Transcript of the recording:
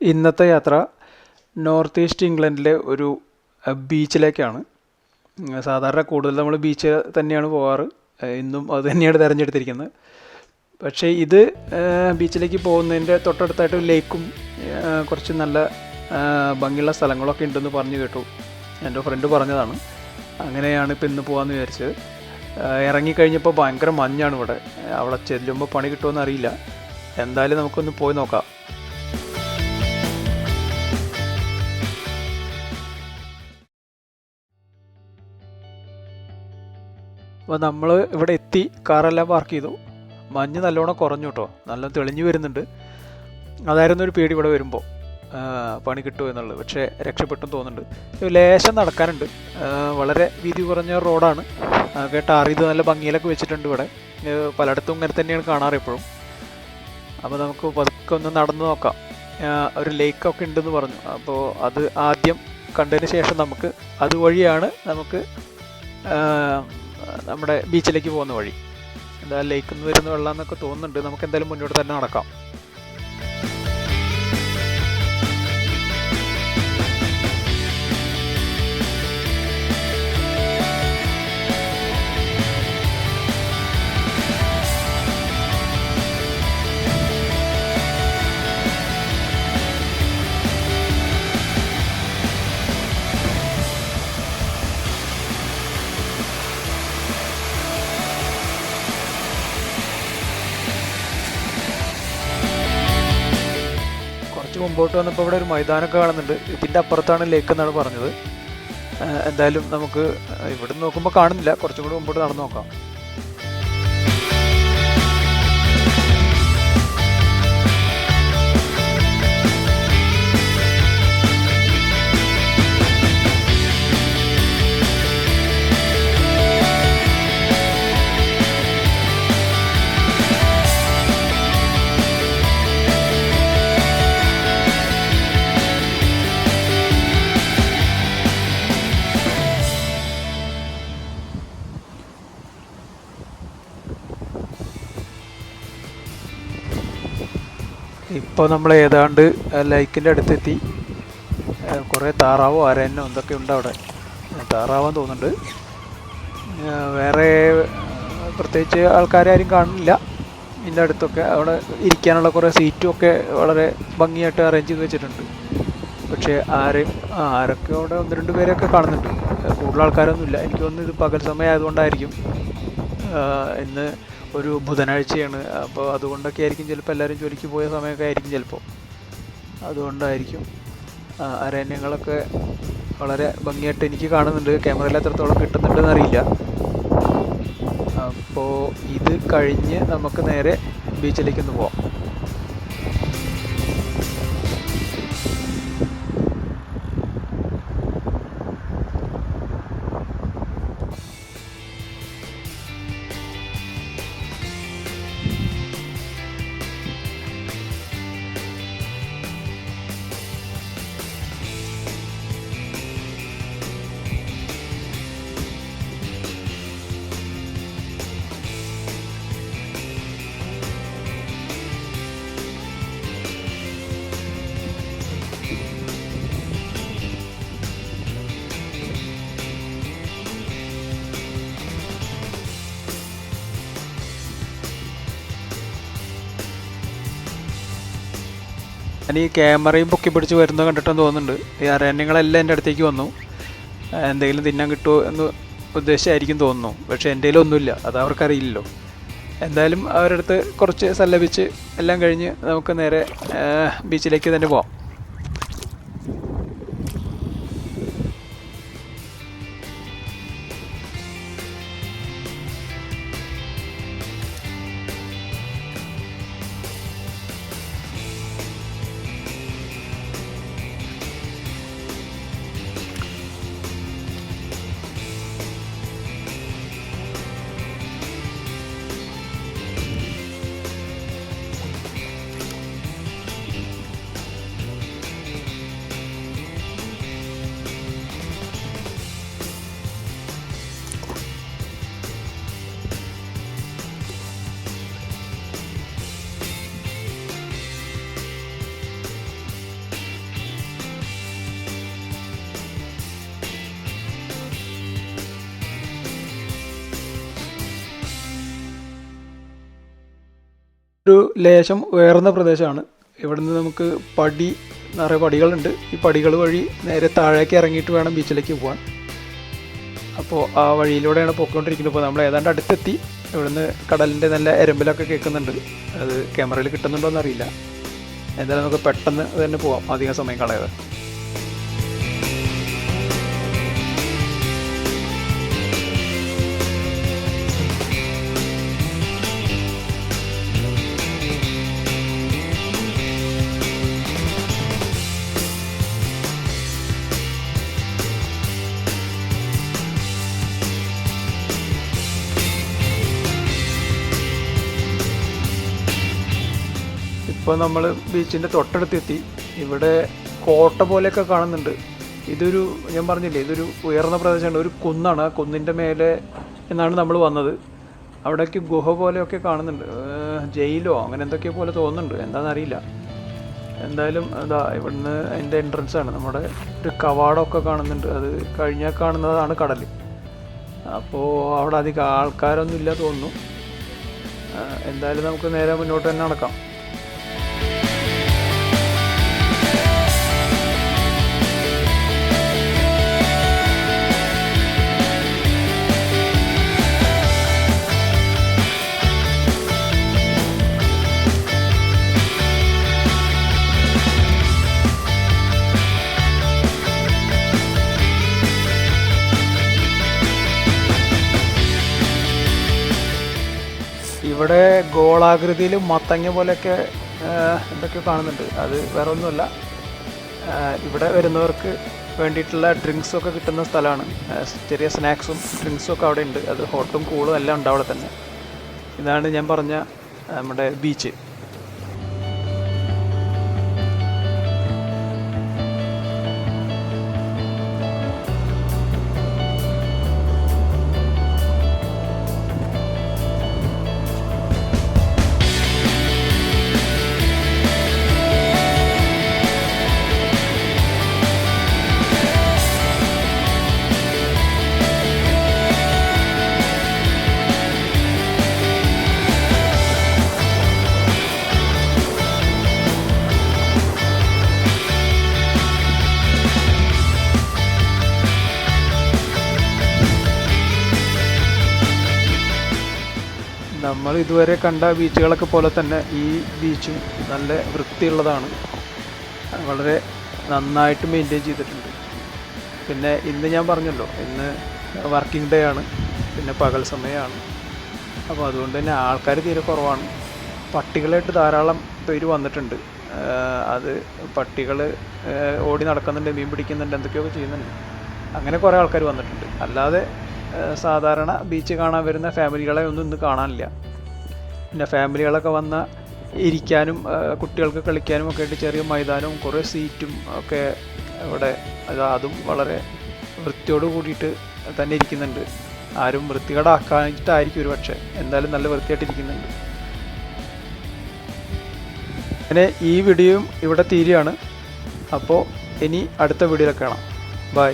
ഇന്നത്തെ യാത്ര north east ഇംഗ്ലണ്ടിലെ ഒരു ബീച്ചിലേക്കാണ്. സാധാരണ കൂടുതൽ നമ്മൾ ബീച്ച് തന്നെയാണ് പോകാറ്. ഇന്നും അത് തന്നെയാണ് തിരഞ്ഞെടുത്തിരിക്കുന്നത്. പക്ഷേ ഇത് ബീച്ചിലേക്ക് പോകുന്നതിൻ്റെ തൊട്ടടുത്തായിട്ട് ലേക്കും കുറച്ച് നല്ല ഭംഗിയുള്ള സ്ഥലങ്ങളൊക്കെ ഉണ്ടെന്ന് പറഞ്ഞു കേട്ടു. എൻ്റെ ഫ്രണ്ട് പറഞ്ഞതാണ്. അങ്ങനെയാണ് ഇപ്പോൾ ഇന്ന് പോകാമെന്ന് വിചാരിച്ചത്. ഇറങ്ങിക്കഴിഞ്ഞപ്പോൾ ഭയങ്കര മഞ്ഞാണ് ഇവിടെ. അവിടെ ചെല്ലുമ്പോൾ പണി കിട്ടുമെന്ന് അറിയില്ല. എന്തായാലും നമുക്കൊന്ന് പോയി നോക്കാം. അപ്പോൾ നമ്മൾ ഇവിടെ എത്തി, കാറെല്ലാം പാർക്ക് ചെയ്തു. മഞ്ഞ് നല്ലോണം കുറഞ്ഞു കേട്ടോ, നല്ല തെളിഞ്ഞു വരുന്നുണ്ട്. അതായിരുന്നു ഒരു പേടി ഇവിടെ വരുമ്പോൾ, പണി കിട്ടുമോ എന്നുള്ളത്. പക്ഷേ രക്ഷപ്പെട്ടെന്ന് തോന്നുന്നുണ്ട്. ലേശം നടക്കാനുണ്ട്. വളരെ വീതി കുറഞ്ഞ റോഡാണ്. ടാർ ചെയ്ത് നല്ല ഭംഗിയിലൊക്കെ വെച്ചിട്ടുണ്ട് ഇവിടെ. പലയിടത്തും ഇങ്ങനെ തന്നെയാണ് കാണാറ് എപ്പോഴും. അപ്പോൾ നമുക്ക് പതുക്കെ ഒന്ന് നടന്നു നോക്കാം. ഒരു ലേക്കൊക്കെ ഉണ്ടെന്ന് പറഞ്ഞു. അപ്പോൾ അത് ആദ്യം കണ്ടതിന് ശേഷം നമുക്ക് അതുവഴിയാണ് നമുക്ക് നമ്മുടെ ബീച്ചിലേക്ക് പോകുന്ന വഴി. എന്താ ലേക്കിൽ നിന്ന് വരുന്ന വെള്ളം എന്നൊക്കെ തോന്നുന്നുണ്ട്. നമുക്ക് എന്തായാലും മുന്നോട്ട് തന്നെ നടക്കാം. മുമ്പോട്ട് വന്നപ്പോൾ ഇവിടെ ഒരു മൈതാനമൊക്കെ കാണുന്നുണ്ട്. ഇതിൻ്റെ അപ്പുറത്താണ് ലേക്ക് എന്നാണ് പറഞ്ഞത്. എന്തായാലും നമുക്ക് ഇവിടെ നോക്കുമ്പോൾ കാണുന്നില്ല. കുറച്ചും കൂടി മുമ്പോട്ട് നടന്നു നോക്കാം. ഇപ്പോൾ നമ്മൾ ഏതാണ്ട് ലൈക്കിൻ്റെ അടുത്തെത്തി. കുറേ താറാവോ അരയന്നോ എന്തൊക്കെ ഉണ്ട് അവിടെ. താറാവാന്ന് തോന്നുന്നുണ്ട്. വേറെ പ്രത്യേകിച്ച് ആൾക്കാരും കാണുന്നില്ല. ഇതിൻ്റെ അടുത്തൊക്കെ അവിടെ ഇരിക്കാനുള്ള കുറേ സീറ്റും ഒക്കെ വളരെ ഭംഗിയായിട്ട് അറേഞ്ച് ചെയ്ത് വെച്ചിട്ടുണ്ട്. പക്ഷേ ആരൊക്കെ അവിടെ 1-2 പേരൊക്കെ കാണുന്നുണ്ട്. കൂടുതൽ ആൾക്കാരൊന്നുമില്ല. എനിക്ക് തോന്നുന്നു ഇത് പകൽ സമയം ആയതുകൊണ്ടായിരിക്കും. ഇന്ന് ഒരു ബുധനാഴ്ചയാണ്. അപ്പോൾ അതുകൊണ്ടൊക്കെ ആയിരിക്കും ചിലപ്പോൾ എല്ലാവരും ജോലിക്ക് പോയ സമയമൊക്കെ ആയിരിക്കും ചിലപ്പോൾ. അതുകൊണ്ടായിരിക്കും. അരണ്യങ്ങളൊക്കെ വളരെ ഭംഗിയായിട്ട് എനിക്ക് കാണുന്നുണ്ട്. ക്യാമറയിൽ എത്രത്തോളം കിട്ടുന്നുണ്ടെന്ന് അറിയില്ല. അപ്പോൾ ഇത് കഴിഞ്ഞ് നമുക്ക് നേരെ ബീച്ചിലേക്കൊന്ന് പോവാം. ഞാൻ ഈ ക്യാമറയും പൊക്കി പിടിച്ച് വരുന്നത് കണ്ടിട്ടെന്ന് തോന്നുന്നുണ്ട്. ഈ അരണ്യങ്ങളെല്ലാം എൻ്റെ അടുത്തേക്ക് വന്നു. എന്തെങ്കിലും തിന്നാൻ കിട്ടുമോ എന്ന് ഉദ്ദേശിച്ചായിരിക്കും തോന്നുന്നു. പക്ഷേ എൻ്റെ കയ്യിലൊന്നുമില്ല. അത് അവർക്കറിയില്ലല്ലോ. എന്തായാലും അവരുടെ അടുത്ത് കുറച്ച് സല്ലപിച്ച് എല്ലാം കഴിഞ്ഞ് നമുക്ക് നേരെ ബീച്ചിലേക്ക് തന്നെ പോവാം. ഒരു ലേശം ഉയർന്ന പ്രദേശമാണ്. ഇവിടുന്ന് നമുക്ക് നിറയെ പടികളുണ്ട്. ഈ പടികൾ വഴി നേരെ താഴേക്ക് ഇറങ്ങിയിട്ട് വേണം ബീച്ചിലേക്ക് പോകാൻ. അപ്പോൾ ആ വഴിയിലൂടെയാണ് പോയിക്കൊണ്ടിരിക്കുന്നത്. ഇപ്പോൾ നമ്മൾ ഏതാണ്ട് അടുത്തെത്തി. ഇവിടുന്ന് കടലിൻ്റെ നല്ല എരമ്പിലൊക്കെ കേൾക്കുന്നുണ്ട്. അത് ക്യാമറയിൽ കിട്ടുന്നുണ്ടോ എന്നറിയില്ല. എന്തായാലും നമുക്ക് പെട്ടെന്ന് തന്നെ പോവാം, അധികം സമയം കളയാതെ. ഇപ്പോൾ നമ്മൾ ബീച്ചിൻ്റെ തൊട്ടടുത്തെത്തി. ഇവിടെ കോട്ട പോലെയൊക്കെ കാണുന്നുണ്ട്. ഞാൻ പറഞ്ഞില്ലേ, ഇതൊരു ഉയർന്ന പ്രദേശമാണ്, ഒരു കുന്നാണ്. ആ കുന്നിൻ്റെ മേലെ എന്നാണ് നമ്മൾ വന്നത്. അവിടേക്ക് ഗുഹ പോലെയൊക്കെ കാണുന്നുണ്ട്. ജയിലോ അങ്ങനെ എന്തൊക്കെയോ പോലെ തോന്നുന്നുണ്ട്, എന്താണെന്നറിയില്ല. എന്തായാലും ഇവിടുന്ന് അതിൻ്റെ എൻട്രൻസ് ആണ്. നമ്മുടെ ഒരു കവാടമൊക്കെ കാണുന്നുണ്ട്. അത് കഴിഞ്ഞാൽ കാണുന്നതാണ് കടൽ. അപ്പോൾ അവിടെ അധികം ആൾക്കാരൊന്നും ഇല്ല തോന്നുന്നു. എന്തായാലും നമുക്ക് നേരെ മുന്നോട്ട് തന്നെ നടക്കാം. ഇവിടെ ഗോളാകൃതിയിൽ മത്തങ്ങ പോലെയൊക്കെ എന്തൊക്കെയോ കാണുന്നുണ്ട്. അത് വേറെ ഒന്നുമല്ല, ഇവിടെ വരുന്നവർക്ക് വേണ്ടിയിട്ടുള്ള ഡ്രിങ്ക്സൊക്കെ കിട്ടുന്ന സ്ഥലമാണ്. ചെറിയ സ്നാക്സും ഡ്രിങ്ക്സും ഒക്കെ അവിടെ ഉണ്ട്. അത് ഹോട്ടും കൂളും എല്ലാം ഉണ്ട് അവിടെ തന്നെ. ഇതാണ് ഞാൻ പറഞ്ഞ നമ്മുടെ ബീച്ച്. നമ്മൾ ഇതുവരെ കണ്ട ബീച്ചുകളൊക്കെ പോലെ തന്നെ ഈ ബീച്ചും നല്ല വൃത്തിയുള്ളതാണ്. വളരെ നന്നായിട്ട് മെയിൻറ്റെയിൻ ചെയ്തിട്ടുണ്ട്. പിന്നെ ഇന്ന് ഞാൻ പറഞ്ഞല്ലോ, ഇന്ന് വർക്കിംഗ് ഡേ ആണ്, പിന്നെ പകൽ സമയമാണ്. അപ്പോൾ അതുകൊണ്ട് തന്നെ ആൾക്കാർ തീരെ കുറവാണ്. പട്ടികളായിട്ട് ധാരാളം പേര് വന്നിട്ടുണ്ട്. അത് പട്ടികൾ ഓടി നടക്കുന്നുണ്ട്, മീൻ പിടിക്കുന്നുണ്ട്, എന്തൊക്കെയൊക്കെ ചെയ്യുന്നുണ്ട്. അങ്ങനെ കുറേ ആൾക്കാർ വന്നിട്ടുണ്ട്. അല്ലാതെ സാധാരണ ബീച്ച് കാണാൻ വരുന്ന ഫാമിലികളെ ഒന്നും ഇന്ന് കാണാനില്ല. പിന്നെ ഫാമിലികളൊക്കെ വന്ന ഇരിക്കാനും കുട്ടികൾക്ക് കളിക്കാനും ഒക്കെ ആയിട്ട് ചെറിയ മൈതാനവും കുറേ സീറ്റും ഒക്കെ ഇവിടെ, അതും വളരെ വൃത്തിയോട് കൂടിയിട്ട് തന്നെ ഇരിക്കുന്നുണ്ട്. ആരും വൃത്തികേടാക്കാനായിട്ടായിരിക്കും ഒരു പക്ഷേ, എന്തായാലും നല്ല വൃത്തിയായിട്ടിരിക്കുന്നുണ്ട്. അങ്ങനെ ഈ വീഡിയോയും ഇവിടെ തീരുകയാണ്. അപ്പോൾ ഇനി അടുത്ത വീഡിയോയിലൊക്കെ കാണാം. ബൈ.